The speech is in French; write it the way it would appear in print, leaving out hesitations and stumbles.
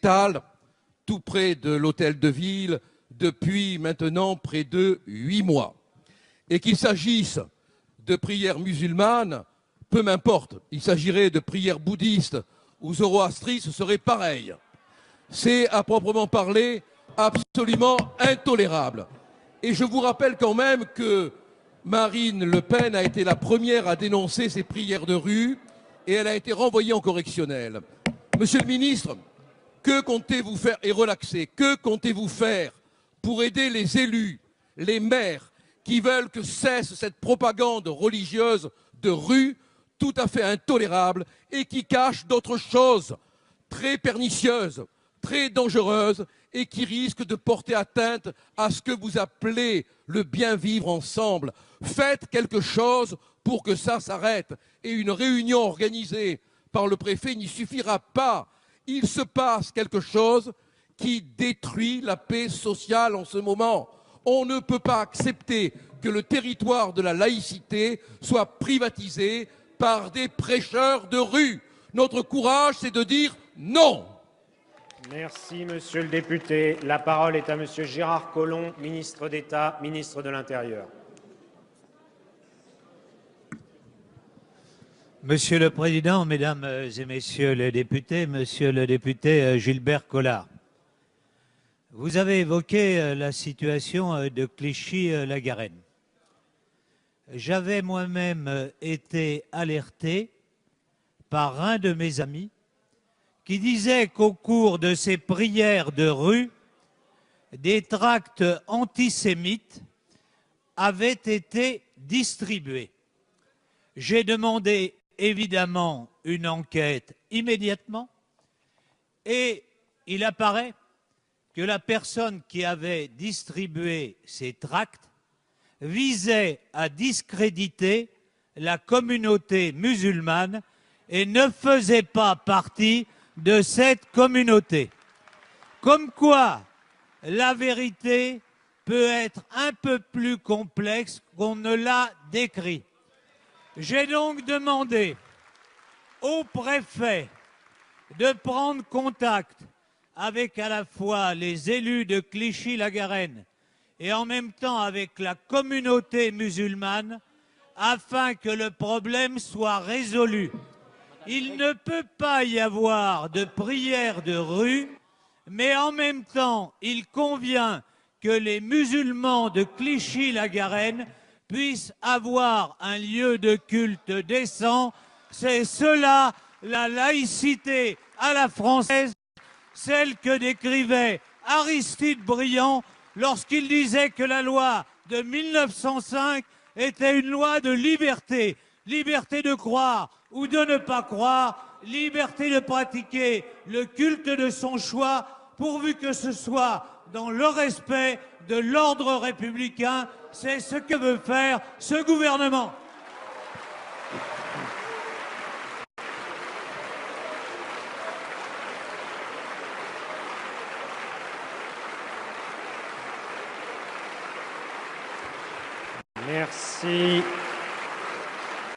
Tal, tout près de l'hôtel de ville, depuis maintenant près de 8 mois. Et qu'il s'agisse de prières musulmanes, peu m'importe, il s'agirait de prières bouddhistes ou zoroastristes, ce serait pareil. C'est à proprement parler absolument intolérable. Et je vous rappelle quand même que Marine Le Pen a été la première à dénoncer ces prières de rue et elle a été renvoyée en correctionnel. Monsieur le ministre, que comptez-vous faire et relaxer? Que comptez-vous faire pour aider les élus, les maires qui veulent que cesse cette propagande religieuse de rue tout à fait intolérable et qui cache d'autres choses très pernicieuses, très dangereuses et qui risquent de porter atteinte à ce que vous appelez le bien vivre ensemble? Faites quelque chose pour que ça s'arrête. Et une réunion organisée par le préfet n'y suffira pas. Il se passe quelque chose qui détruit la paix sociale en ce moment. On ne peut pas accepter que le territoire de la laïcité soit privatisé par des prêcheurs de rue. Notre courage, c'est de dire non. Merci, monsieur le député. La parole est à monsieur Gérard Collomb, ministre d'État, ministre de l'Intérieur. Monsieur le Président, Mesdames et Messieurs les députés, Monsieur le député Gilbert Collard, vous avez évoqué la situation de Clichy-la-Garenne. J'avais moi-même été alerté par un de mes amis qui disait qu'au cours de ces prières de rue, des tracts antisémites avaient été distribués. J'ai demandé évidemment une enquête immédiatement et il apparaît que la personne qui avait distribué ces tracts visait à discréditer la communauté musulmane et ne faisait pas partie de cette communauté. Comme quoi, la vérité peut être un peu plus complexe qu'on ne l'a décrit. J'ai donc demandé au préfet de prendre contact avec à la fois les élus de Clichy-la-Garenne et en même temps avec la communauté musulmane afin que le problème soit résolu. Il ne peut pas y avoir de prière de rue, mais en même temps, il convient que les musulmans de Clichy-la-Garenne puissent avoir un lieu de culte décent. C'est cela la laïcité à la française, celle que décrivait Aristide Briand lorsqu'il disait que la loi de 1905 était une loi de liberté. Liberté de croire ou de ne pas croire, liberté de pratiquer le culte de son choix, pourvu que ce soit dans le respect de l'ordre républicain. C'est ce que veut faire ce gouvernement. Merci.